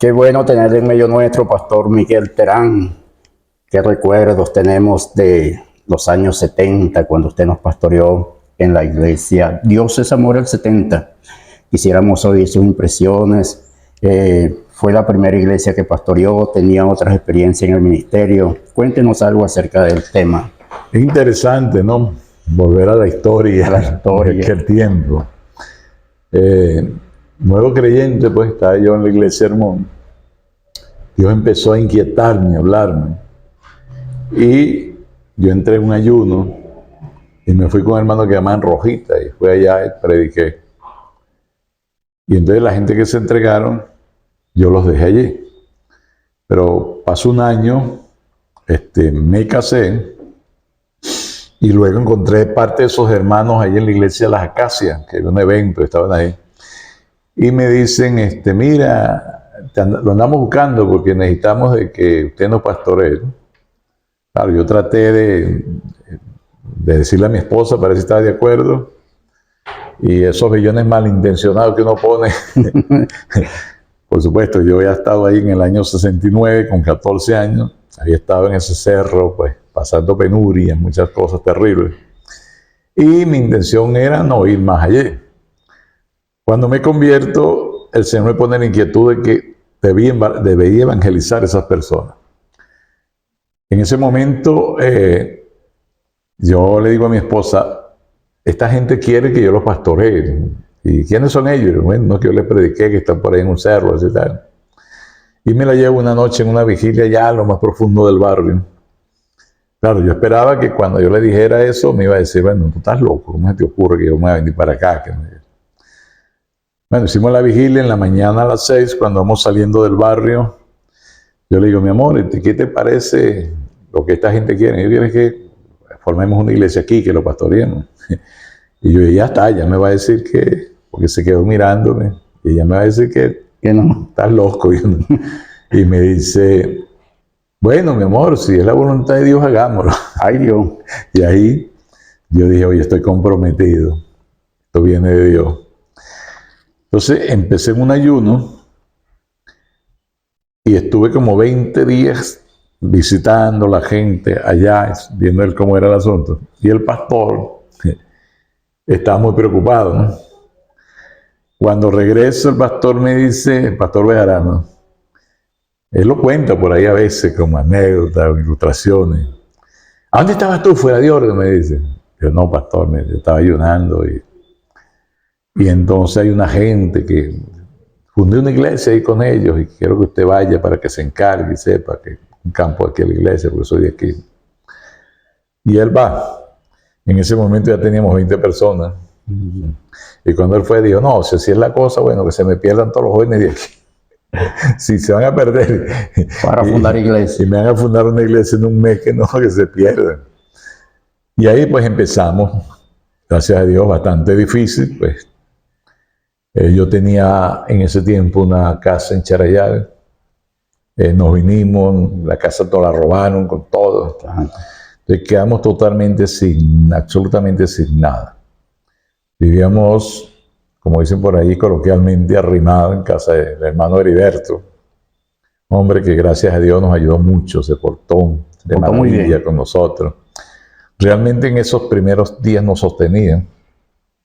Qué bueno tener en medio nuestro Pastor Miguel Terán. Qué recuerdos tenemos de los años 70, cuando usted nos pastoreó en la iglesia Dios es Amor el 70. Quisiéramos oír sus impresiones. Fue la primera iglesia que pastoreó, tenía otras experiencias en el ministerio. Cuéntenos algo acerca del tema. Es interesante, ¿no? Volver a la historia, de aquel tiempo. Nuevo creyente, pues estaba yo en la iglesia Hermón. Dios empezó a inquietarme, a hablarme. Y yo entré en un ayuno y me fui con un hermano que llamaban Rojita y fui allá y prediqué. Y entonces la gente que se entregaron, yo los dejé allí. Pero pasó un año, me casé y luego encontré parte de esos hermanos ahí en la iglesia de las Acacias, que había un evento, estaban ahí. Y me dicen, mira, lo andamos buscando porque necesitamos de que usted nos pastoree. Claro, yo traté de decirle a mi esposa para ver si estaba de acuerdo. Y esos billones malintencionados que uno pone. Por supuesto, yo había estado ahí en el año 69, con 14 años. Había estado en ese cerro, pues, pasando penurias, muchas cosas terribles. Y mi intención era no ir más allá. Cuando me convierto, el Señor me pone la inquietud de que debía evangelizar a esas personas. En ese momento, yo le digo a mi esposa, esta gente quiere que yo los pastoree. ¿Y quiénes son ellos? Bueno, no, que yo les prediqué, que están por ahí en un cerro, así tal. Y me la llevo una noche en una vigilia ya a lo más profundo del barrio. Claro, yo esperaba que cuando yo le dijera eso, me iba a decir, bueno, tú estás loco, ¿cómo se te ocurre que yo me voy a venir para acá? Bueno, hicimos la vigilia en la mañana a las 6, cuando vamos saliendo del barrio. Yo le digo, mi amor, ¿qué te parece lo que esta gente quiere? Yo quiero que formemos una iglesia aquí, que lo pastoreemos. Y yo, ya está, ya me va a decir que, porque se quedó mirándome, y ella me va a decir que no, estás loco. Y me dice, bueno, mi amor, si es la voluntad de Dios, hagámoslo. Ay, Dios. Y ahí yo dije, oye, estoy comprometido, esto viene de Dios. Entonces empecé en un ayuno y estuve como 20 días visitando a la gente allá, viendo él cómo era el asunto. Y el pastor estaba muy preocupado, ¿no? Cuando regreso, el pastor me dice, el pastor Bejarano, él lo cuenta por ahí a veces como anécdotas o ilustraciones. ¿A dónde estabas tú? Fuera de orden, me dice. Yo, no, pastor, yo estaba ayunando. Y entonces hay una gente que fundé una iglesia ahí con ellos y quiero que usted vaya para que se encargue y sepa que un campo aquí es la iglesia, porque soy de aquí. Y él va. En ese momento ya teníamos 20 personas. Y cuando él fue, dijo, no, si así es la cosa, bueno, que se me pierdan todos los jóvenes de aquí. Si se van a perder. Para fundar iglesia. Y me van a fundar una iglesia en un mes, que no, que se pierdan. Y ahí pues empezamos, gracias a Dios, bastante difícil, pues. Yo tenía en ese tiempo una casa en Charallave. Nos vinimos, la casa toda la robaron con todo. Entonces quedamos totalmente absolutamente sin nada. Vivíamos, como dicen por ahí coloquialmente, arrimados en casa del hermano Heriberto. Hombre que gracias a Dios nos ayudó mucho, se portó de maravilla con nosotros. Realmente en esos primeros días nos sostenían,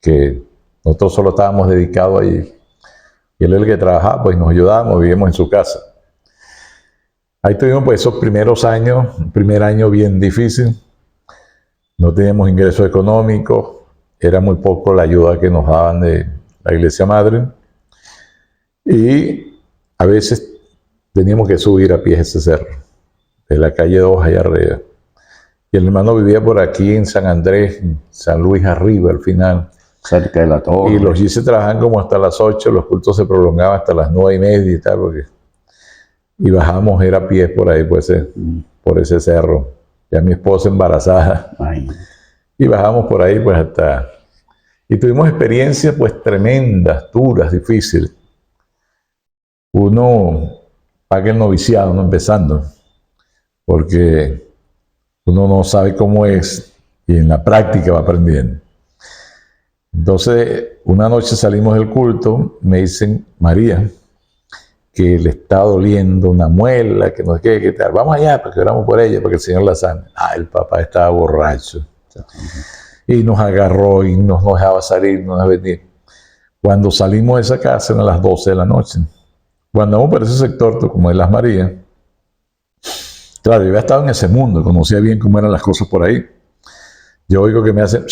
que nosotros solo estábamos dedicados allí. Y él es el que trabajaba, pues nos ayudábamos, vivíamos en su casa. Ahí tuvimos pues esos primeros años, un primer año bien difícil. No teníamos ingresos económicos, era muy poco la ayuda que nos daban de la iglesia madre. Y a veces teníamos que subir a pie ese cerro, de la calle 2 allá arriba. Y el hermano vivía por aquí en San Andrés, en San Luis arriba al final. Cerca de la torre. Y los GIS trabajan como hasta las 8, los cultos se prolongaban hasta las 9:30 y tal, y bajamos, era a pie por ahí, pues, por ese cerro. Ya mi esposa embarazada. Ay. Y bajamos por ahí, pues, hasta... Y tuvimos experiencias, pues, tremendas, duras, difíciles. Uno paga el noviciado, ¿no? Empezando, porque uno no sabe cómo es y en la práctica va aprendiendo. Entonces, una noche salimos del culto, me dicen, María, que le está doliendo una muela, que no sé qué, que tal. Vamos allá, para que oramos por ella, para que el Señor la sane. Ah, el papá estaba borracho. Y nos agarró y nos dejaba salir, nos dejaba venir. Cuando salimos de esa casa eran las 12 de la noche. Cuando vamos por ese sector, como es Las Marías, claro, yo había estado en ese mundo, conocía bien cómo eran las cosas por ahí. Yo oigo que me hacen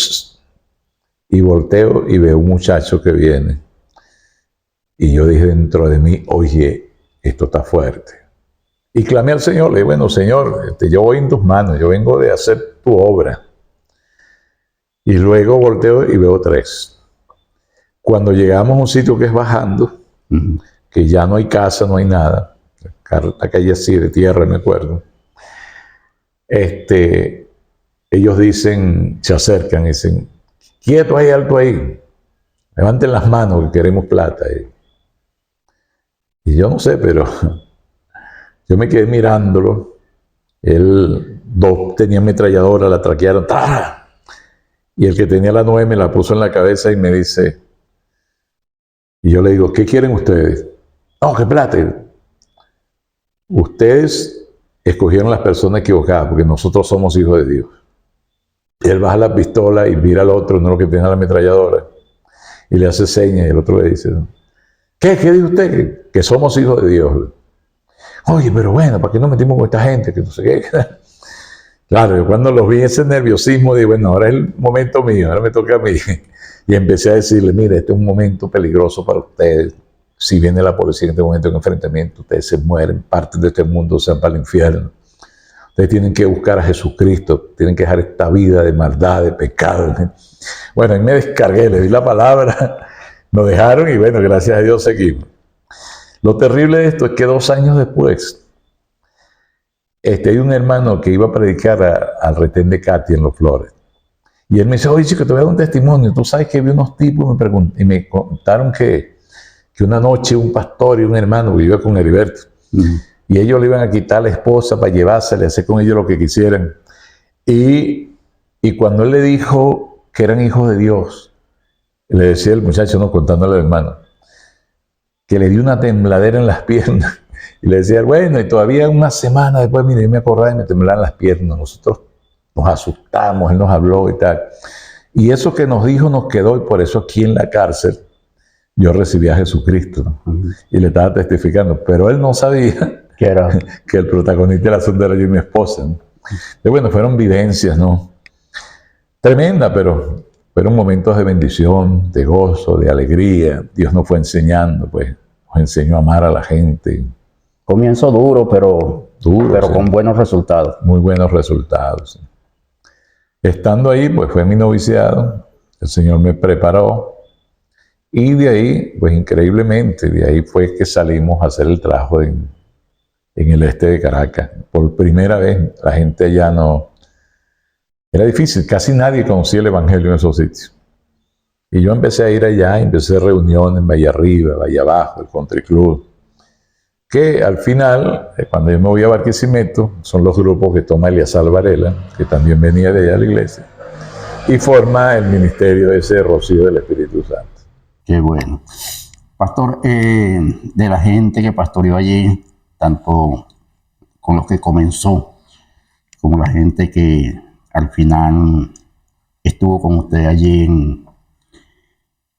y volteo y veo un muchacho que viene. Y yo dije dentro de mí, oye, esto está fuerte. Y clamé al Señor, le dije, bueno, Señor, yo voy en tus manos, yo vengo de hacer tu obra. Y luego volteo y veo 3. Cuando llegamos a un sitio que es bajando, que ya no hay casa, no hay nada, la calle así de tierra, me acuerdo, ellos dicen, se acercan y dicen, quieto ahí, alto ahí, levanten las manos que queremos plata. Y yo no sé, pero yo me quedé mirándolo. Dos tenían ametralladora, la traquearon, ¡tá! Y el que tenía la 9 me la puso en la cabeza y me dice, y yo le digo, ¿qué quieren ustedes? No, que plata. Ustedes escogieron las personas equivocadas porque nosotros somos hijos de Dios. Y él baja la pistola y mira al otro, no lo que tiene la ametralladora, y le hace señas y el otro le dice, ¿qué dice usted? Que somos hijos de Dios. Oye, pero bueno, ¿para qué nos metimos con esta gente? Que no sé qué. Claro, yo cuando los vi ese nerviosismo, dije, bueno, ahora es el momento mío, ahora me toca a mí. Y empecé a decirle, mire, este es un momento peligroso para ustedes. Si viene la policía en este momento de enfrentamiento, ustedes se mueren, parten de este mundo, se van para el infierno. Ustedes tienen que buscar a Jesucristo, tienen que dejar esta vida de maldad, de pecado. Bueno, ahí me descargué, le di la palabra, nos dejaron y bueno, gracias a Dios seguimos. Lo terrible de esto es que 2 años después, hay un hermano que iba a predicar al retén de Katia en Los Flores. Y él me dice, oye chico, te voy a dar un testimonio. Tú sabes que vi unos tipos y me contaron que una noche un pastor y un hermano que iba con Heriberto. Y ellos le iban a quitar a la esposa para llevársela, hacer con ellos lo que quisieran. Y cuando él le dijo que eran hijos de Dios, le decía el muchacho, no, contándole al hermano, que le dio una tembladera en las piernas. Y le decía, bueno, y todavía una semana después, mire, yo me acordaba y me temblaban las piernas. Nosotros nos asustamos, él nos habló y tal. Y eso que nos dijo nos quedó, y por eso aquí en la cárcel yo recibí a Jesucristo, ¿no? Y le estaba testificando. Pero él no sabía que el protagonista del asunto era yo y mi esposa, ¿no? Y bueno, fueron vivencias, ¿no? Tremenda, pero fueron momentos de bendición, de gozo, de alegría. Dios nos fue enseñando, pues, nos enseñó a amar a la gente. Comienzo duro, pero Sí. con buenos resultados. Muy buenos resultados. Sí. Estando ahí, pues fue mi noviciado, el Señor me preparó y de ahí, pues increíblemente, de ahí fue que salimos a hacer el trabajo en el este de Caracas. Por primera vez, la gente allá no... Era difícil, casi nadie conocía el Evangelio en esos sitios. Y yo empecé a ir allá, empecé a reuniones en Valle Arriba, Valle Abajo, el Country Club, que al final, cuando yo me voy a Barquisimeto, son los grupos que toma Eliazar Varela, que también venía de allá a la iglesia, y forma el ministerio ese Rocío del Espíritu Santo. Qué bueno. Pastor, de la gente que pastoreó allí, tanto con los que comenzó, como la gente que al final estuvo con usted allí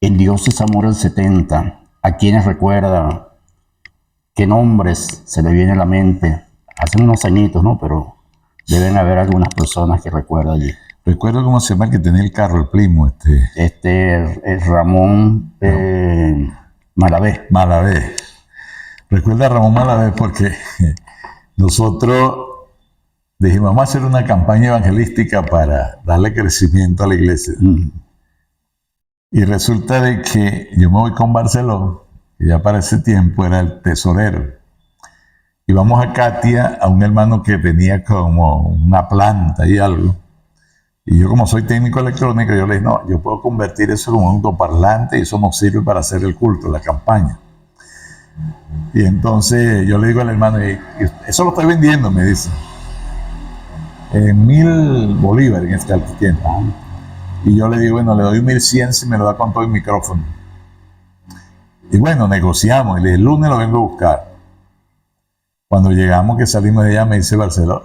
en Dios es Amor el 70, ¿a quienes recuerda? ¿Qué nombres se le viene a la mente? Hace unos añitos, ¿no? Pero deben haber algunas personas que recuerda allí. Recuerdo cómo se llama el que tenía el carro, el primo. Es Ramón Malavé. Malavé. Recuerda a Ramón Malavé porque nosotros dijimos, vamos a hacer una campaña evangelística para darle crecimiento a la iglesia. Y resulta de que yo me voy con Barceló, que ya para ese tiempo era el tesorero. Y vamos a Katia, a un hermano que tenía como una planta y algo. Y yo, como soy técnico electrónico, yo le dije, no, yo puedo convertir eso como un autoparlante y eso nos sirve para hacer el culto, la campaña. Y entonces yo le digo al hermano, eso lo estoy vendiendo, me dice, en 1.000 bolívares en este tiempo. Y yo le digo, bueno, le doy 1.100 si me lo da con todo el micrófono. Y bueno, negociamos, y le dije, el lunes lo vengo a buscar. Cuando llegamos, que salimos de allá, me dice Barceló,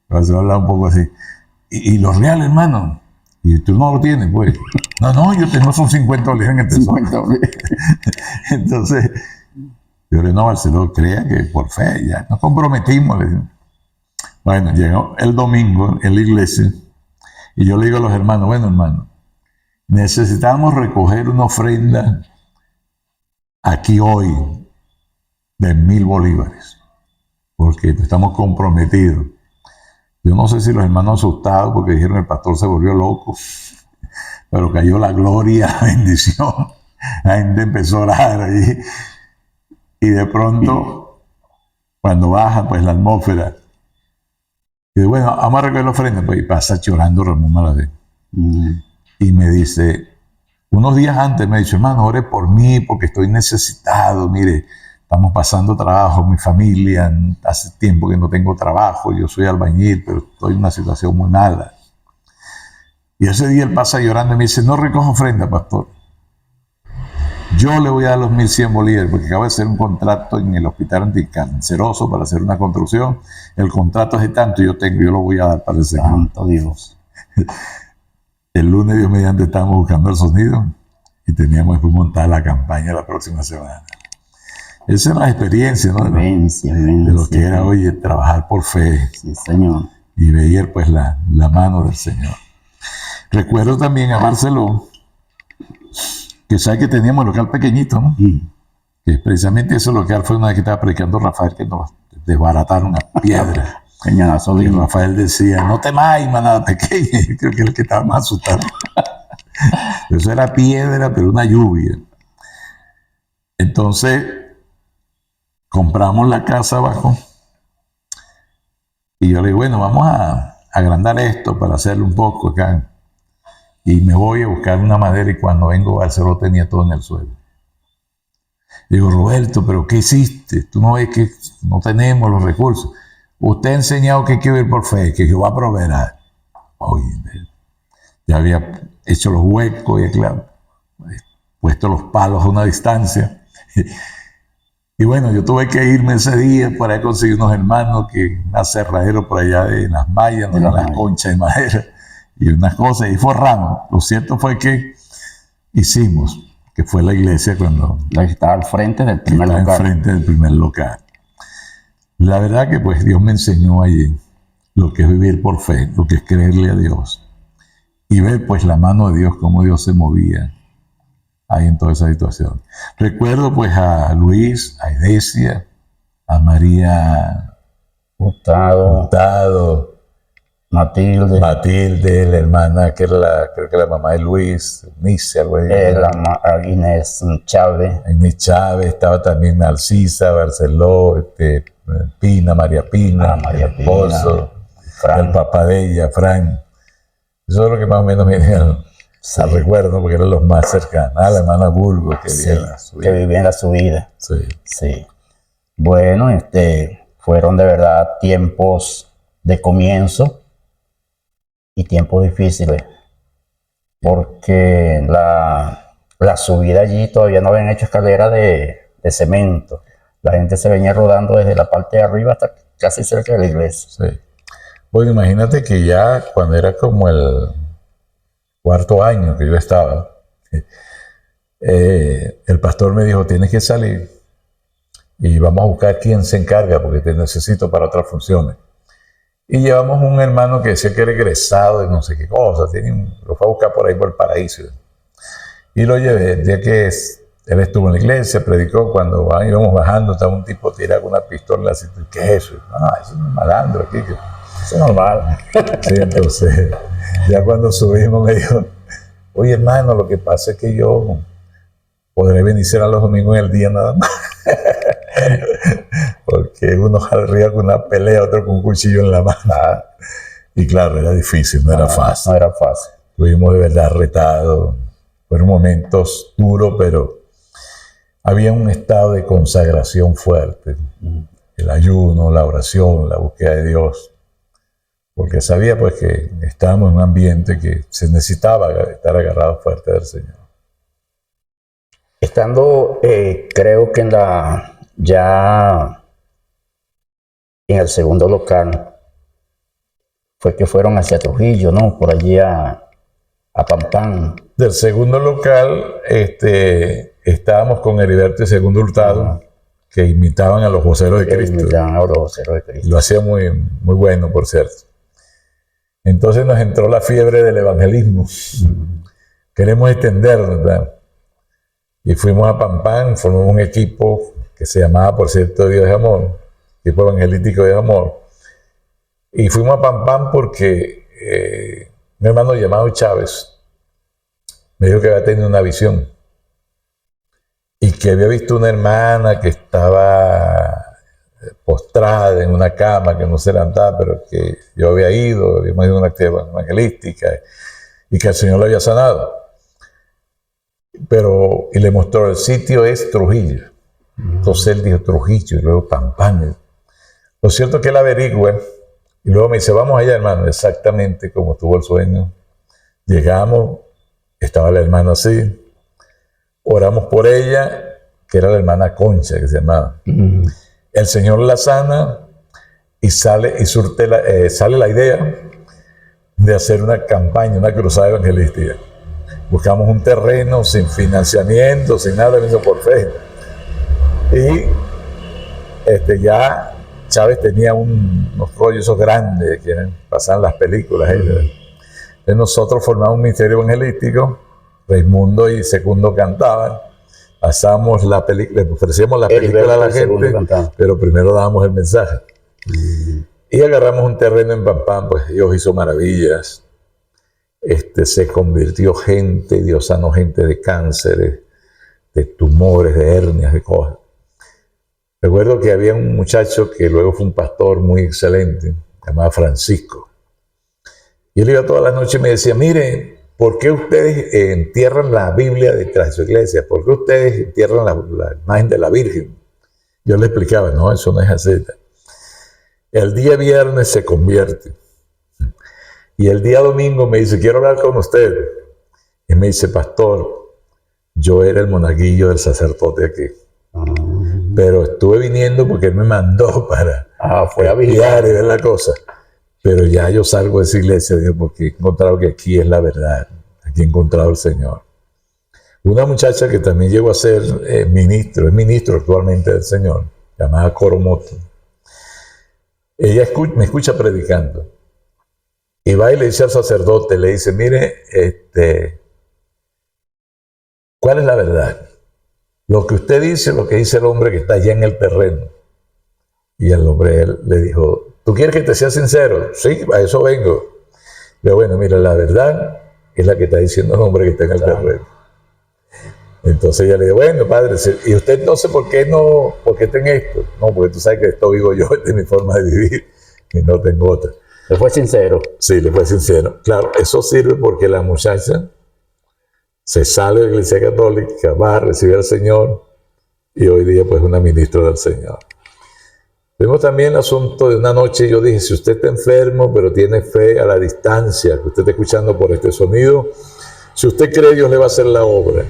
Barceló habla un poco así, ¿y los reales, hermano? Y tú no lo tienes, pues. No, yo tengo son 50 olivas en el tesoro. 50 olivas. Entonces, yo le digo, no, Barceló, crea que por fe, ya nos comprometimos. Le digo. Bueno, llegó el domingo en la iglesia y yo le digo a los hermanos, bueno, hermano, necesitamos recoger una ofrenda aquí hoy de 1000 bolívares, porque estamos comprometidos. Yo no sé si los hermanos asustados porque dijeron el pastor se volvió loco, pero cayó la gloria, la bendición. La gente empezó a orar ahí. Y de pronto, cuando baja pues la atmósfera, y dice, bueno, vamos a recoger la ofrenda, pues, y pasa llorando Ramón Malavé. Y me dice, unos días antes me dice, hermano, ore por mí porque estoy necesitado, mire, estamos pasando trabajo, mi familia, hace tiempo que no tengo trabajo, yo soy albañil, pero estoy en una situación muy mala. Y ese día él pasa llorando y me dice, no recojo ofrenda, pastor. Yo le voy a dar los 1100 bolívares porque acabo de hacer un contrato en el hospital anticanceroso para hacer una construcción. El contrato es de tanto, yo lo voy a dar para el Señor. Santo Dios. El lunes, Dios mediante, estábamos buscando el sonido y teníamos que montar la campaña la próxima semana. Esa era la experiencia, ¿no? De lo que era, oye, trabajar por fe. Sí, Señor. Y veía pues la mano del Señor. Recuerdo también a Barceló, que sabe que teníamos el local pequeñito, ¿no? Que precisamente ese local fue una vez que estaba predicando Rafael, que nos desbarataron una piedra. Y Rafael decía, no temáis, manada pequeña. Yo creo que era el que estaba más asustado. Eso era piedra, pero una lluvia. Entonces, compramos la casa abajo. Y yo le digo, bueno, vamos a agrandar esto para hacerlo un poco acá. Y me voy a buscar una madera y cuando vengo Barceló tenía todo en el suelo. Digo, Roberto, ¿pero qué hiciste? Tú no ves que no tenemos los recursos. Usted ha enseñado que hay que vivir por fe, que Jehová proveerá. Oye, ya había hecho los huecos y claro, puesto los palos a una distancia. Y bueno, yo tuve que irme ese día para conseguir unos hermanos, que un aserradero por allá de las mallas, de las conchas de madera y unas cosas, y forramos. Lo cierto fue que hicimos, que fue la iglesia cuando... La que estaba al frente del primer local. Al frente del primer local. La verdad que pues Dios me enseñó allí lo que es vivir por fe, lo que es creerle a Dios. Y ver pues la mano de Dios, cómo Dios se movía ahí en toda esa situación. Recuerdo pues a Luis, a Edesia, a María Hurtado, Matilde, la hermana que era creo que la mamá de Luis, Nice, algo así. Inés Chávez. Inés Chávez, estaba también Narcisa, Barceló, Pina, María Pina, María el esposo, Pina, el papá de ella, Fran. Eso es lo que más o menos me dieron. Sí. Al recuerdo, porque eran los más cercanos. La hermana Burgos, que vivía en la subida. Sí. Sí. Bueno, fueron de verdad tiempos de comienzo y tiempos difíciles, porque la subida allí todavía no habían hecho escalera de cemento. La gente se venía rodando desde la parte de arriba hasta casi cerca de la iglesia. Sí. Bueno, imagínate que ya cuando era como el cuarto año que yo estaba, el pastor me dijo, tienes que salir y vamos a buscar quién se encarga porque te necesito para otras funciones. Y llevamos un hermano que decía que era egresado de no sé qué cosa, lo fue a buscar por ahí por el paraíso. Y lo llevé, el día que él estuvo en la iglesia, predicó, cuando íbamos bajando, estaba un tipo tirado con una pistola así, ¿qué es eso? No, eso es un malandro aquí. Eso es normal. Sí, entonces, ya cuando subimos me dijo, oye hermano, lo que pasa es que yo podré venir a los domingos en el día nada más. Porque uno arriba con una pelea, otro con un cuchillo en la mano. Y claro, era difícil, no era fácil. No era fácil. Estuvimos de verdad retados. Fueron momentos duros, pero había un estado de consagración fuerte. El ayuno, la oración, la búsqueda de Dios. Porque sabía pues que estábamos en un ambiente que se necesitaba estar agarrado fuerte del Señor. Estando, creo que ya en el segundo local fue que fueron hacia Trujillo, ¿no? Por allí a Pampán. Del segundo local, estábamos con Heriberto y Segundo Hurtado, que imitaban a los voceros de Cristo. Imitaban a los voceros de Cristo. Lo hacía muy, muy bueno, por cierto. Entonces nos entró la fiebre del evangelismo. Queremos extendernos, ¿verdad? Y fuimos a Pampán, formamos un equipo que se llamaba, por cierto, Dios es Amor, equipo evangelístico de Amor. Y fuimos a Pampán porque mi hermano llamado Chávez me dijo que había tenido una visión y que había visto una hermana que estaba postrada en una cama, que no se levantaba, pero que yo había ido, habíamos ido a una actividad evangelística y que el Señor lo había sanado. Y le mostró, el sitio es Trujillo. Entonces él dijo Trujillo y luego Pampán. Lo cierto es que él averigua y luego me dice, vamos allá, hermano, exactamente como tuvo el sueño. Llegamos, estaba la hermana así, oramos por ella, que era la hermana Concha, que se llamaba. El Señor la sana y sale la idea de hacer una campaña, una cruzada evangelística. Buscamos un terreno sin financiamiento, sin nada, vino por fe. Y ya Chávez tenía unos rollos esos grandes que pasaban las películas. Entonces nosotros formamos un ministerio evangelístico, Raimundo y Segundo cantaban, pasamos la película, le ofrecíamos la película a la gente, pero primero dábamos el mensaje. Y agarramos un terreno en Pampán, pues Dios hizo maravillas. Se convirtió gente, Dios sanó gente de cánceres, de tumores, de hernias, de cosas. Recuerdo que había un muchacho que luego fue un pastor muy excelente, llamado Francisco. Y él iba todas las noches y me decía, mire, ¿por qué ustedes entierran la Biblia detrás de su iglesia? ¿Por qué ustedes entierran la imagen de la Virgen? Yo le explicaba, no, eso no es así. El día viernes se convierte. Y el día domingo me dice, quiero hablar con usted. Y me dice, pastor, yo era el monaguillo del sacerdote aquí. Pero estuve viniendo porque él me mandó para fue a vigilar y ver la cosa. Pero ya yo salgo de esa iglesia, Dios, porque he encontrado que aquí es la verdad. Aquí he encontrado el Señor. Una muchacha que también llegó a ser es ministro actualmente del Señor, llamada Coromoto. Ella me escucha predicando. Y va y le dice al sacerdote, le dice, mire, ¿cuál es la verdad? Lo que usted dice, lo que dice el hombre que está allá en el terreno. Y el hombre le dijo, ¿tú quieres que te sea sincero? Sí, a eso vengo. Pero bueno, mira, la verdad es la que está diciendo el hombre que está en el terreno. Entonces ella le dijo, bueno, padre, ¿y usted entonces por qué está en esto? No, porque tú sabes que esto vivo yo, esta es mi forma de vivir y no tengo otra. ¿Le fue sincero? Sí, le fue sincero. Claro, eso sirve porque la muchacha se sale de la Iglesia Católica, va a recibir al Señor y hoy día pues una ministra del Señor. Vemos también el asunto de una noche, yo dije, si usted está enfermo pero tiene fe a la distancia, que usted está escuchando por este sonido, si usted cree, Dios le va a hacer la obra.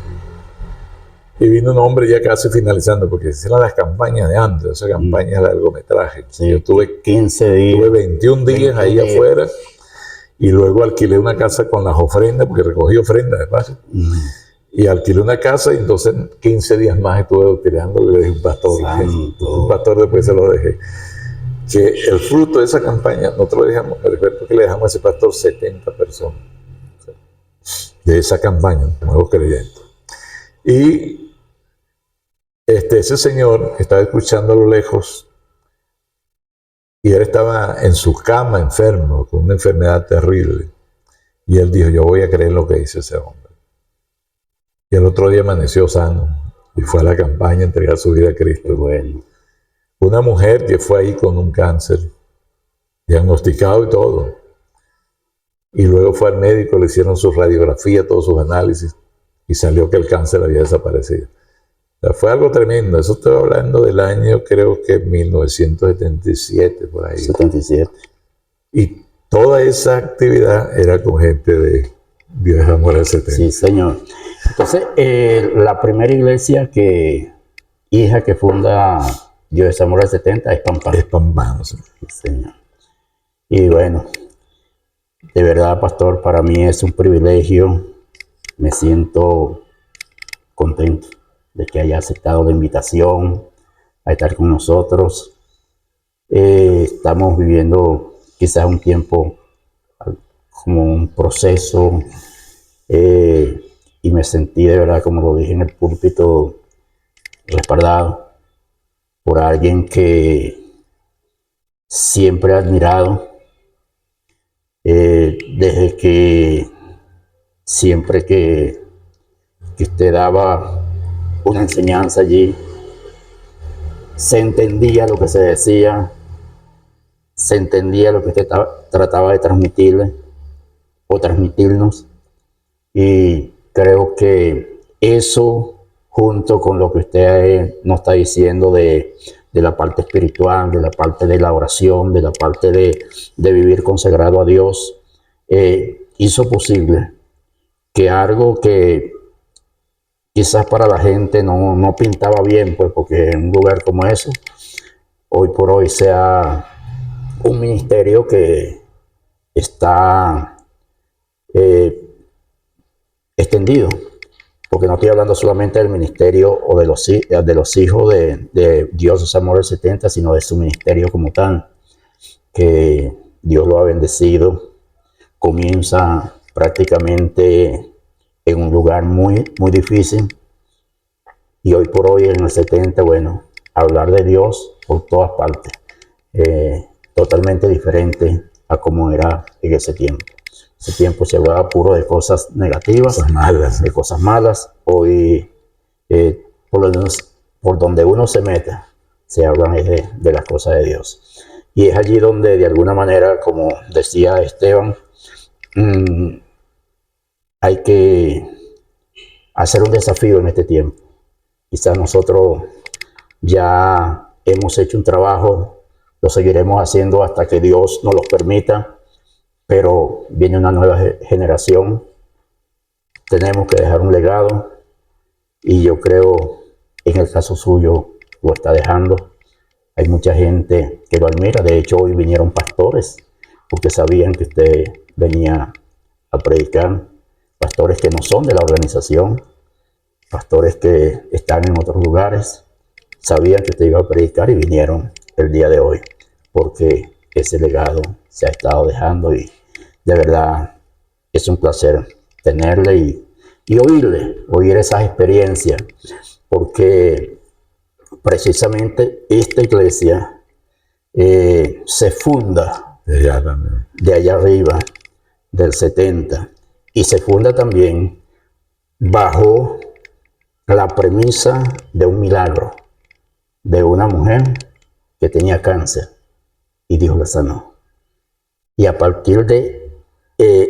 Y vino un hombre ya casi finalizando, porque esas eran las campañas de antes, esa campaña de largometraje. Sí, yo tuve 15 días. Tuve 21 días ahí afuera y luego alquilé una casa con las ofrendas, porque recogí ofrendas de paso. Y alquilé una casa y entonces 15 días más estuve doctrinando y le dije a un pastor. Un pastor después se lo dejé. Que el fruto de esa campaña, nosotros le dejamos, me recuerdo que le dejamos a ese pastor 70 personas. De esa campaña, nuevos creyentes. Y ese señor estaba escuchando a lo lejos y él estaba en su cama enfermo, con una enfermedad terrible. Y él dijo, yo voy a creer lo que dice ese hombre. Y el otro día amaneció sano y fue a la campaña a entregar su vida a Cristo. Bueno. Una mujer que fue ahí con un cáncer, diagnosticado y todo. Y luego fue al médico, le hicieron su radiografía, todos sus análisis, y salió que el cáncer había desaparecido. O sea, fue algo tremendo. Eso estoy hablando del año, creo que 1977, por ahí. 77. Y toda esa actividad era con gente de Dios es Amor al 70. Sí, señor. Entonces, la primera iglesia hija que funda Dios de Zamora del 70 es Pampán. Es Pampán, sí. Señor. Y bueno, de verdad, pastor, para mí es un privilegio. Me siento contento de que haya aceptado la invitación a estar con nosotros. Estamos viviendo quizás un tiempo como un proceso y me sentí de verdad, como lo dije en el púlpito, respaldado por alguien que siempre he admirado, desde que siempre que usted daba una enseñanza allí, se entendía lo que se decía, se entendía lo que usted trataba de transmitirle o transmitirnos, y creo que eso, junto con lo que usted nos está diciendo de la parte espiritual, de la parte de la oración, de la parte de vivir consagrado a Dios, hizo posible que algo que quizás para la gente no pintaba bien, pues porque en un lugar como ese, hoy por hoy sea un ministerio que está extendido, porque no estoy hablando solamente del ministerio o de los hijos de Dios de Zamora del 70, sino de su ministerio como tal, que Dios lo ha bendecido. Comienza prácticamente en un lugar muy difícil, y hoy por hoy en el 70, bueno, hablar de Dios por todas partes, totalmente diferente a como era en ese tiempo. Ese tiempo se hablaba puro de cosas negativas, de cosas malas. Hoy, por lo menos por donde uno se meta, se habla de las cosas de Dios. Y es allí donde, de alguna manera, como decía Esteban, hay que hacer un desafío en este tiempo. Quizás nosotros ya hemos hecho un trabajo, lo seguiremos haciendo hasta que Dios nos lo permita, pero viene una nueva generación. Tenemos que dejar un legado, y yo creo, en el caso suyo, lo está dejando. Hay mucha gente que lo admira. De hecho, hoy vinieron pastores porque sabían que usted venía a predicar. Pastores que no son de la organización, pastores que están en otros lugares, sabían que usted iba a predicar y vinieron el día de hoy, porque ese legado se ha estado dejando, y de verdad es un placer tenerle y oír esas experiencias, porque precisamente esta iglesia se funda de allá arriba, del 70, y se funda también bajo la premisa de un milagro de una mujer que tenía cáncer y Dios la sanó. Y a partir de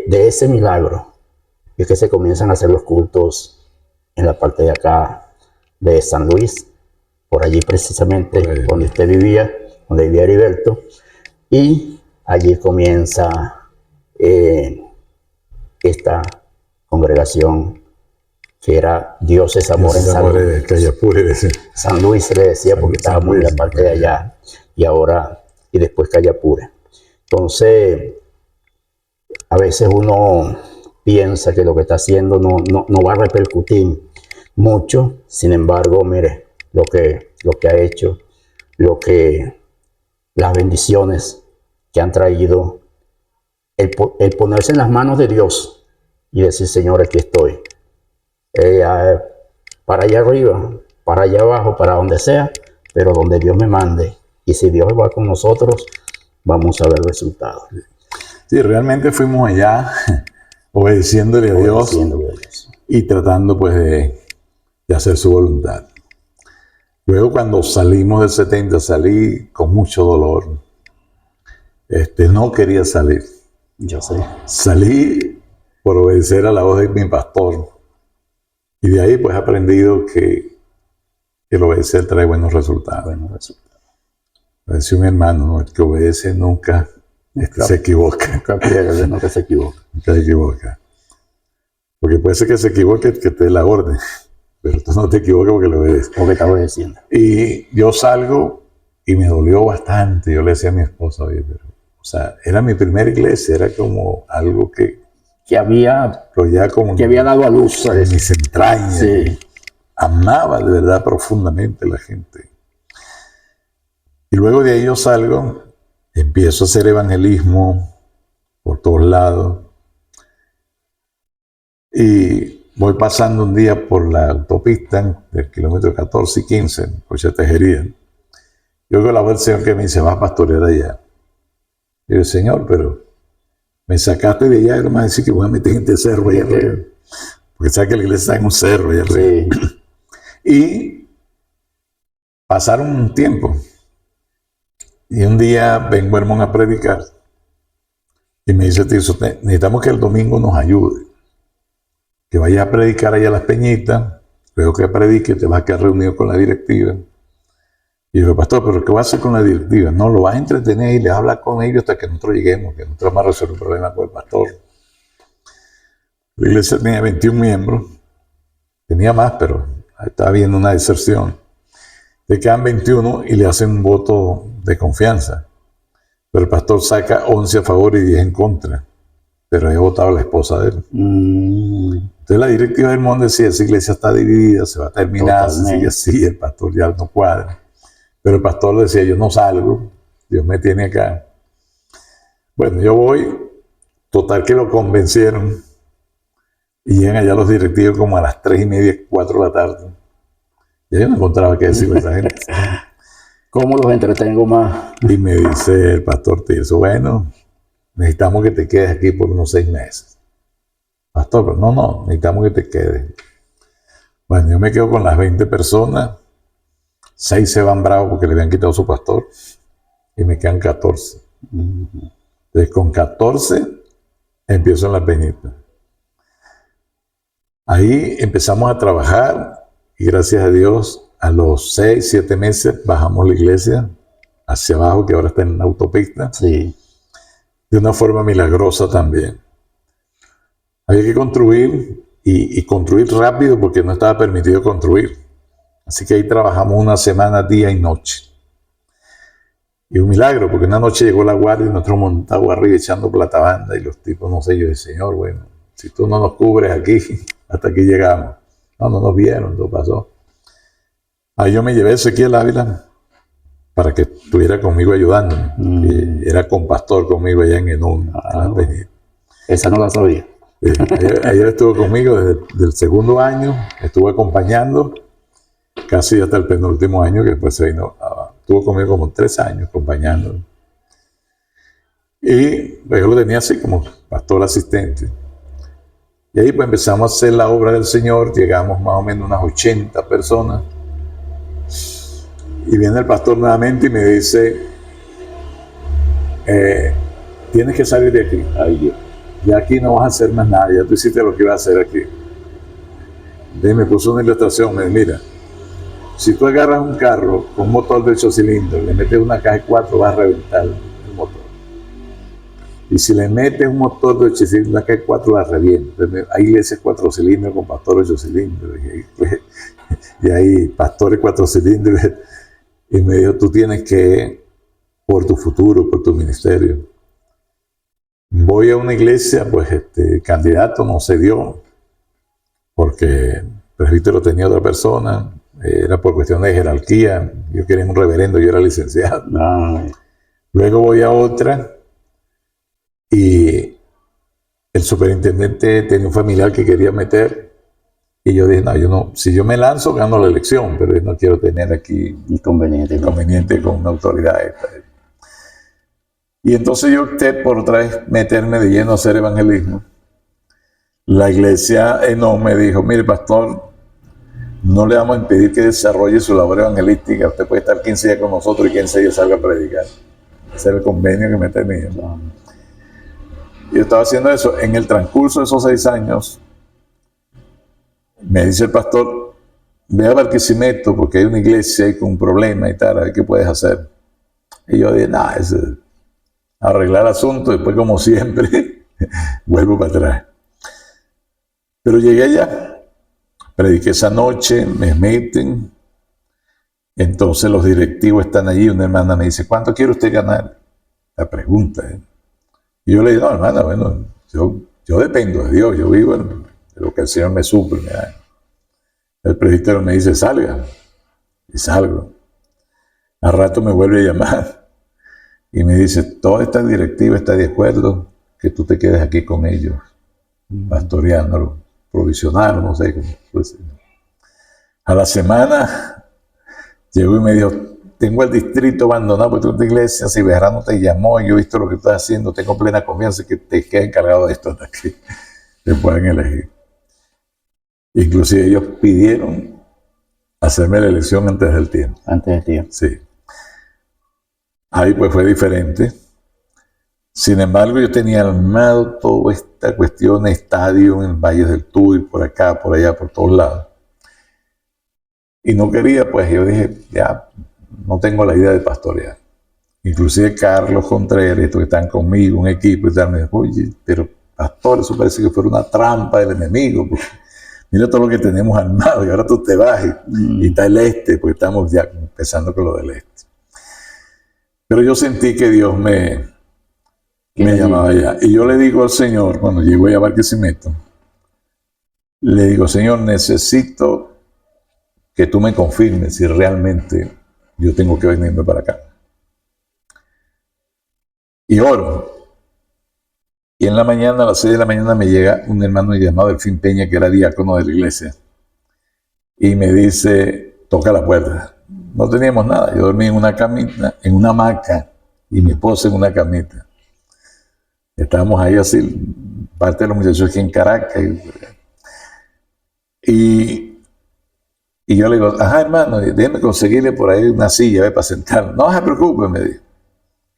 ese milagro es que se comienzan a hacer los cultos en la parte de acá de San Luis, por allí precisamente donde usted vivía, donde vivía Heriberto, y allí comienza esta congregación que era Dios es amor en San Luis. San Luis se le decía porque estaba muy en la parte de allá, y después Callapure. Entonces, a veces uno piensa que lo que está haciendo no va a repercutir mucho. Sin embargo, mire lo que ha hecho, las bendiciones que han traído, el ponerse en las manos de Dios y decir: Señor, aquí estoy, para allá arriba, para allá abajo, para donde sea, pero donde Dios me mande. Y si Dios va con nosotros, vamos a ver resultados. Sí, realmente fuimos allá obedeciéndole a Dios y tratando pues de hacer su voluntad. Luego, cuando salimos del 70, salí con mucho dolor. No quería salir. Yo sé. Salí por obedecer a la voz de mi pastor. Y de ahí pues he aprendido que el obedecer trae buenos resultados. Decía un hermano, ¿no? El que obedece nunca se equivoca. Nunca se equivoca. Nunca se equivoca. Porque puede ser que se equivoque el que te dé la orden, pero tú no te equivocas porque lo obedeces. Porque está obedeciendo. Y yo salgo y me dolió bastante. Yo le decía a mi esposa, oye, pero, o sea, era mi primera iglesia, era como algo que había como dado a luz. en mis entrañas. Sí. Amaba de verdad profundamente a la gente. Y luego de ahí yo salgo, empiezo a hacer evangelismo por todos lados. Y voy pasando un día por la autopista del kilómetro 14 y 15, por Tejería. Yo oigo la voz del Señor que me dice, vas a pastorear allá. Y yo, Señor, pero me sacaste de allá y no me vas a decir que voy a meter en este cerro allá arriba. Porque sabes que la iglesia está en un cerro allá arriba. Sí. Y pasaron un tiempo. Y un día vengo hermano a predicar. Y me dice, Tirso, necesitamos que el domingo nos ayude. Que vayas a predicar allá a Las Peñitas. Luego que predique, te vas a quedar reunido con la directiva. Y yo, pastor, ¿pero qué vas a hacer con la directiva? No, lo vas a entretener y le vas a hablar con ellos hasta que nosotros lleguemos, que nosotros vamos a resolver el problema con el pastor. La iglesia tenía 21 miembros. Tenía más, pero estaba habiendo una deserción. Le quedan 21 y le hacen un voto de confianza. Pero el pastor saca 11 a favor y 10 en contra. Pero había votado la esposa de él. Entonces la directiva del mundo decía, esa iglesia está dividida, se va a terminar, se sigue así, el pastor ya no cuadra. Pero el pastor le decía, yo no salgo, Dios me tiene acá. Bueno, yo voy, total que lo convencieron. Y llegan allá los directivos como a las 3:30, 4 de la tarde. Y yo no encontraba qué decirle a esa gente. ¿Cómo los entretengo más? Y me dice el pastor Tirso, bueno, necesitamos que te quedes aquí por unos 6 meses. Pastor, pero no, necesitamos que te quedes. Bueno, yo me quedo con las 20 personas, 6 se van bravos porque le habían quitado su pastor, y me quedan 14. Entonces, con 14 empiezo en La Peñita. Ahí empezamos a trabajar, y gracias a Dios, a los 6, 7 meses bajamos la iglesia hacia abajo, que ahora está en la autopista. Sí. De una forma milagrosa también. Había que construir y construir rápido porque no estaba permitido construir. Así que ahí trabajamos una semana, día y noche. Y un milagro, porque una noche llegó la guardia y nosotros montados arriba echando plata banda y los tipos, no sé, yo dije, Señor, bueno, si tú no nos cubres aquí, hasta aquí llegamos. No nos vieron, no pasó. Ahí yo me llevé a Ezequiel Ávila para que estuviera conmigo ayudándome. Que era compastor conmigo allá en Enún, en La Peñita. Esa no la sabía. Ayer estuvo conmigo desde el segundo año, estuvo acompañando casi hasta el penúltimo año, que después se vino, estuvo conmigo como 3 años acompañando. Y pues, yo lo tenía así como pastor asistente. Y ahí pues empezamos a hacer la obra del Señor, llegamos más o menos unas 80 personas. Y viene el pastor nuevamente y me dice, tienes que salir de aquí. Ay, Dios. Ya aquí no vas a hacer más nada, ya tú hiciste lo que ibas a hacer aquí. Y me puso una ilustración, me dice, mira, si tú agarras un carro con un motor de 8 cilindros, le metes una caja de 4, vas a reventar el motor. Y si le metes un motor de 8 cilindros, una caja de 4 la revienta. Hay iglesias 4 cilindros con pastores 8 cilindros. Y hay pastores 4 cilindros. Y me dijo, tú tienes que, por tu futuro, por tu ministerio. Voy a una iglesia, pues el candidato no se dio, porque el presbítero tenía otra persona, era por cuestión de jerarquía, yo quería un reverendo, yo era licenciado. Ay. Luego voy a otra, y el superintendente tenía un familiar que quería meter, y yo dije, no, yo no, si yo me lanzo, gano la elección, pero yo no quiero tener aquí inconveniente con una autoridad esta. Y entonces yo opté por otra vez meterme de lleno a hacer evangelismo. La iglesia no me dijo, mire pastor, no le vamos a impedir que desarrolle su labor evangelística, usted puede estar 15 días con nosotros y 15 días salga a predicar. Ese era el convenio que me tenía. Y yo estaba haciendo eso. En el transcurso de esos 6 años, me dice el pastor, ve a Barquisimeto porque hay una iglesia ahí con un problema y tal, a ver qué puedes hacer. Y yo dije, nada, es arreglar el asunto, después como siempre, vuelvo para atrás. Pero llegué allá, prediqué esa noche, me meten, Entonces los directivos están allí, una hermana me dice, ¿cuánto quiere usted ganar? La pregunta. Y yo le digo, no, hermana, bueno, yo dependo de Dios, yo vivo de lo que el Señor me suple, me da. El presbítero me dice, salga, y salgo. Al rato me vuelve a llamar y me dice, toda esta directiva está de acuerdo que tú te quedes aquí con ellos, pastoreándolo, provisional, no sé cómo fue. A la semana llegó y me dijo, tengo el distrito abandonado por tu iglesia, si Bejarano te llamó y yo he visto lo que estás haciendo, tengo plena confianza que te quedes encargado de esto hasta que te puedan elegir. Inclusive ellos pidieron hacerme la elección antes del tiempo. Antes del tiempo. Sí. Ahí pues fue diferente. Sin embargo, yo tenía armado toda esta cuestión de estadio en Valles del Tuy, por acá, por allá, por todos lados. Y no quería, pues yo dije, ya, no tengo la idea de pastorear. Inclusive Carlos Contreras, estos que están conmigo, un equipo y tal, me dijo, oye, pero pastor, eso parece que fuera una trampa del enemigo, porque mira todo lo que tenemos armado y ahora tú te vas y está el este, porque estamos ya empezando con lo del este. Pero yo sentí que Dios me llamaba allá. Y yo le digo al Señor, cuando llego a Barquisimeto, le digo, Señor, necesito que tú me confirmes si realmente yo tengo que venirme para acá. Y oro. Y en la mañana, a las 6 de la mañana, me llega un hermano llamado Delfín Peña, que era diácono de la iglesia. Y me dice, toca la puerta. No teníamos nada. Yo dormí en una camita, en una hamaca, y mi esposa en una camita. Estábamos ahí así, parte de los muchachos aquí en Caracas. Y yo le digo, ajá, hermano, déjeme conseguirle por ahí una silla para sentarnos. No se preocupe, me dijo.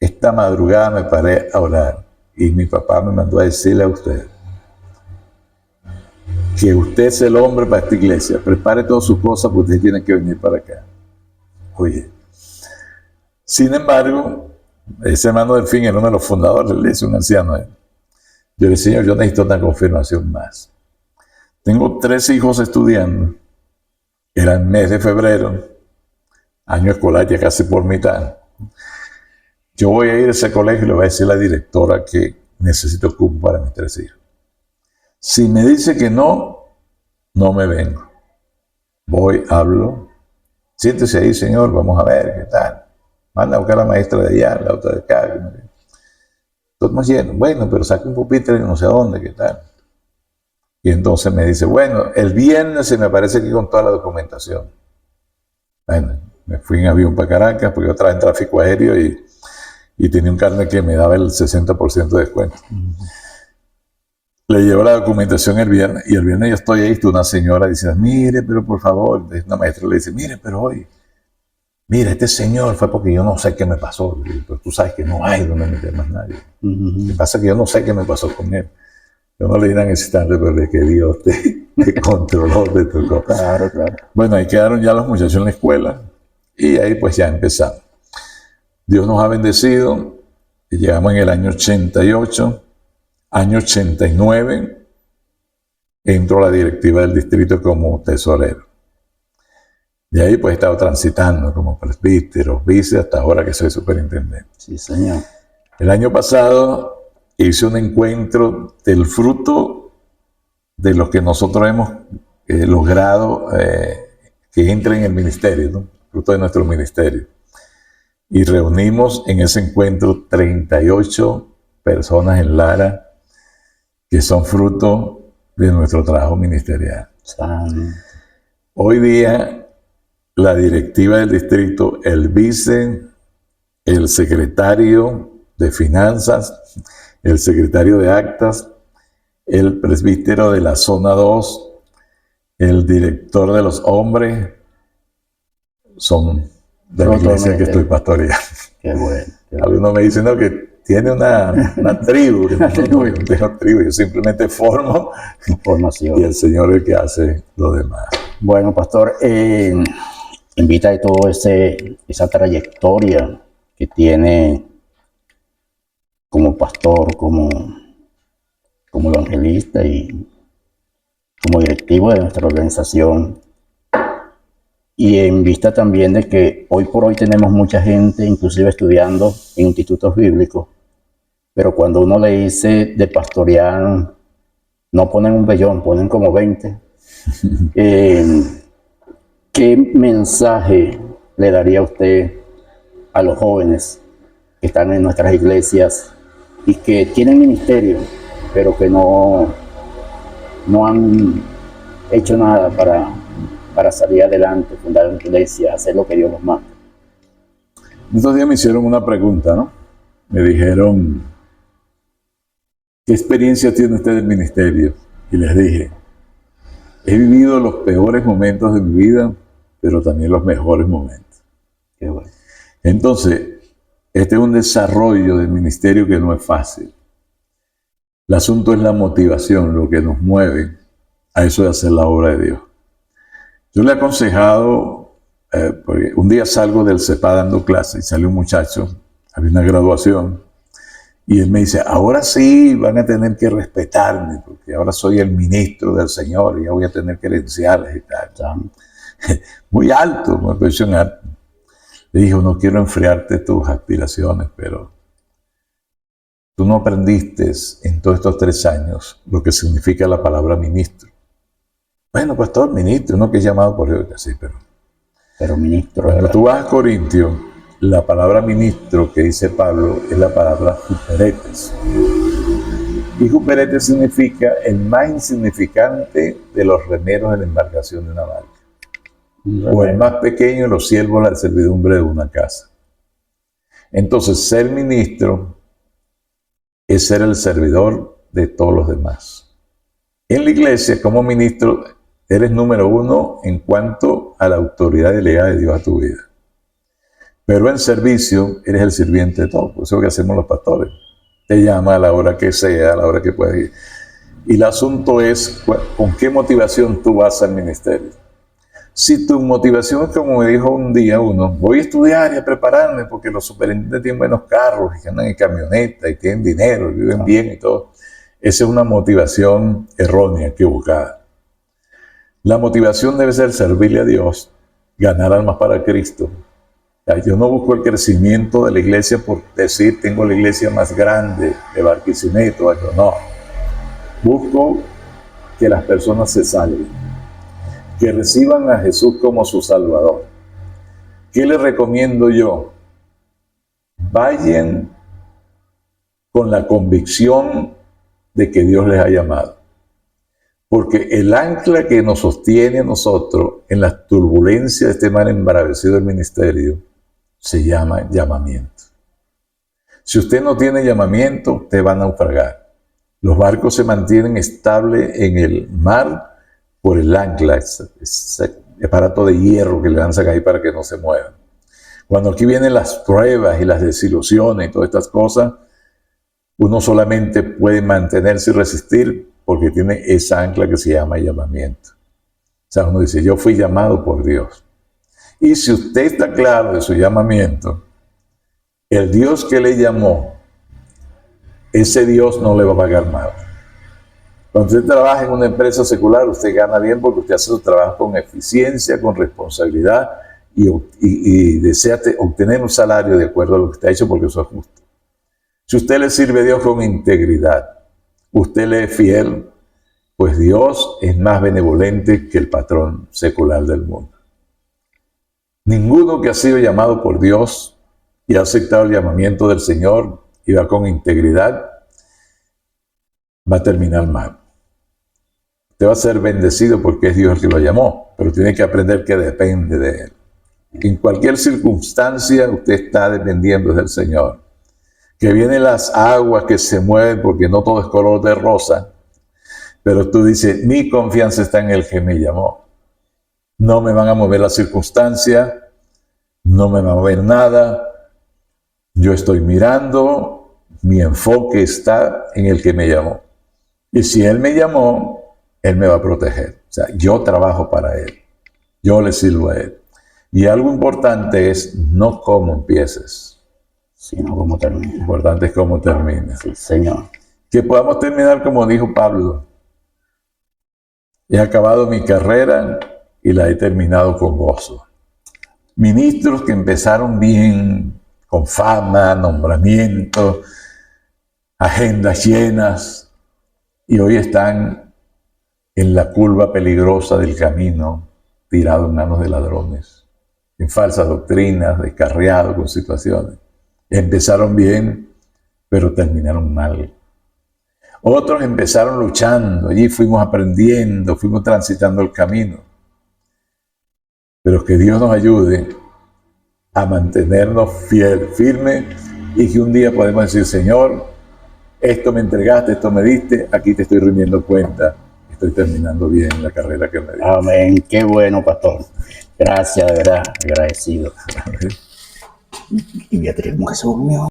Esta madrugada me paré a orar y mi papá me mandó a decirle a usted que usted es el hombre para esta iglesia. Prepare todas sus cosas porque usted tiene que venir para acá. Oye. Sin embargo, ese hermano Delfín era uno de los fundadores de la iglesia, un anciano. Yo le dije, Señor, yo necesito una confirmación más. Tengo 3 hijos estudiando. Era el mes de febrero, año escolar ya casi por mitad. Yo voy a ir a ese colegio y le voy a decir a la directora que necesito cupo para mis 3 hijos. Si me dice que no, no me vengo. Voy, hablo. Siéntese ahí, señor, vamos a ver qué tal. Manda a buscar a la maestra de allá, la otra de acá. Todo más lleno. Bueno, pero saca un pupitre y no sé a dónde, qué tal. Y entonces me dice, bueno, el viernes se me aparece aquí con toda la documentación. Bueno, me fui en avión para Caracas porque yo trabajaba en tráfico aéreo y tenía un carnet que me daba el 60% de descuento. Le llevo la documentación el viernes y el viernes yo estoy ahí, una señora dice, mire, pero por favor, una maestra le dice, mire, pero hoy, mira, este señor fue porque yo no sé qué me pasó, pero tú sabes que no hay donde meter más nadie. Lo que pasa es que yo no sé qué me pasó con él. Yo no le di en ese instante, pero de que Dios te controló, te tocó. Claro, claro. Bueno, ahí quedaron ya los muchachos en la escuela y ahí pues ya empezamos. Dios nos ha bendecido y llegamos en el año 88, año 89, entró a la directiva del distrito como tesorero. De ahí pues he estado transitando como presbítero, vice, hasta ahora que soy superintendente. Sí, señor. El año pasado hice un encuentro del fruto de lo que nosotros hemos logrado que entre en el ministerio, ¿no? Fruto de nuestro ministerio. Y reunimos en ese encuentro 38 personas en Lara que son fruto de nuestro trabajo ministerial. Hoy día, la directiva del distrito, el vice, el secretario de finanzas, el secretario de actas, el presbítero de la zona 2, el director de los hombres, son de la iglesia que estoy pastoreando. Qué bueno. Algunos me dicen, no, que tiene una tribu. No, yo no tengo tribu, yo simplemente formo Información. y el Señor es el que hace lo demás. Bueno, pastor, en vista de toda esa trayectoria que tiene como pastor, como evangelista y como directivo de nuestra organización, Y en vista también de que hoy por hoy tenemos mucha gente, inclusive estudiando en institutos bíblicos, pero cuando uno le dice de pastorear, no ponen un vellón, ponen como 20. ¿Qué mensaje le daría usted a los jóvenes que están en nuestras iglesias y que tienen ministerio, pero que no han hecho nada para salir adelante, fundar una iglesia, hacer lo que Dios los manda? Estos días me hicieron una pregunta, ¿no? Me dijeron, ¿qué experiencia tiene usted del ministerio? Y les dije, he vivido los peores momentos de mi vida, pero también los mejores momentos. Qué bueno. Entonces, este es un desarrollo del ministerio que no es fácil. El asunto es la motivación, lo que nos mueve a eso de hacer la obra de Dios. Yo le he aconsejado, porque un día salgo del CEPA dando clases y sale un muchacho, había una graduación, y él me dice, ahora sí van a tener que respetarme, porque ahora soy el ministro del Señor y ya voy a tener credenciales y tal. Muy alto, una posición alta. Le dijo, no quiero enfriarte tus aspiraciones, pero tú no aprendiste en todos estos 3 años lo que significa la palabra ministro. Bueno, pastor, ministro, uno que es llamado por Dios, sí, pero ministro. Cuando tú vas a Corintios, la palabra ministro que dice Pablo es la palabra juperetes. Y juperetes significa el más insignificante de los remeros de la embarcación de una barca. O el más pequeño de los siervos de la servidumbre de una casa. Entonces, ser ministro es ser el servidor de todos los demás. En la iglesia, como ministro, eres número 1 en cuanto a la autoridad delegada de Dios a tu vida. Pero en servicio, eres el sirviente de todo. Por eso es lo que hacemos los pastores. Te llama a la hora que sea, a la hora que puedas ir. Y el asunto es, ¿con qué motivación tú vas al ministerio? Si tu motivación es como me dijo un día uno, voy a estudiar y a prepararme porque los superintendentes tienen buenos carros y andan en camioneta y tienen dinero y viven bien y todo. Esa es una motivación errónea, equivocada. La motivación debe ser servirle a Dios, ganar almas para Cristo. Yo no busco el crecimiento de la iglesia por decir, tengo la iglesia más grande de Barquisimeto. No. Busco que las personas se salven, que reciban a Jesús como su Salvador. ¿Qué les recomiendo yo? Vayan con la convicción de que Dios les ha llamado. Porque el ancla que nos sostiene a nosotros en las turbulencias de este mar embravecido del ministerio se llama llamamiento. Si usted no tiene llamamiento, usted va a naufragar. Los barcos se mantienen estables en el mar por el ancla, ese aparato de hierro que le lanzan ahí para que no se muevan. Cuando aquí vienen las pruebas y las desilusiones y todas estas cosas, uno solamente puede mantenerse y resistir porque tiene esa ancla que se llama llamamiento. O sea, uno dice, yo fui llamado por Dios. Y si usted está claro de su llamamiento, el Dios que le llamó, ese Dios no le va a pagar mal. Cuando usted trabaja en una empresa secular, usted gana bien porque usted hace su trabajo con eficiencia, con responsabilidad y desea obtener un salario de acuerdo a lo que está hecho porque eso es justo. Si usted le sirve a Dios con integridad, usted le es fiel, pues Dios es más benevolente que el patrón secular del mundo. Ninguno que ha sido llamado por Dios y ha aceptado el llamamiento del Señor y va con integridad, va a terminar mal. Usted va a ser bendecido porque es Dios el que lo llamó, pero tiene que aprender que depende de Él. En cualquier circunstancia usted está dependiendo del Señor. Que vienen las aguas que se mueven porque no todo es color de rosa, pero tú dices, mi confianza está en el que me llamó. No me van a mover las circunstancias, no me va a mover nada. Yo estoy mirando, mi enfoque está en el que me llamó. Y si Él me llamó, Él me va a proteger. O sea, yo trabajo para Él. Yo le sirvo a Él. Y algo importante es no cómo empieces, sino cómo termina. Lo importante es cómo termina. Sí, Señor. Que podamos terminar como dijo Pablo. He acabado mi carrera, y la he terminado con gozo. Ministros que empezaron bien, con fama, nombramiento, agendas llenas, y hoy están en la curva peligrosa del camino, tirados en manos de ladrones, en falsas doctrinas, descarriados con situaciones. Empezaron bien, pero terminaron mal. Otros empezaron luchando, allí fuimos aprendiendo, fuimos transitando el camino. Pero que Dios nos ayude a mantenernos firmes y que un día podemos decir, Señor, esto me entregaste, esto me diste, aquí te estoy rindiendo cuenta, estoy terminando bien la carrera que me diste. Amén. Qué bueno, pastor. Gracias, de verdad, agradecido. Y Beatriz, ¿cómo que se durmió?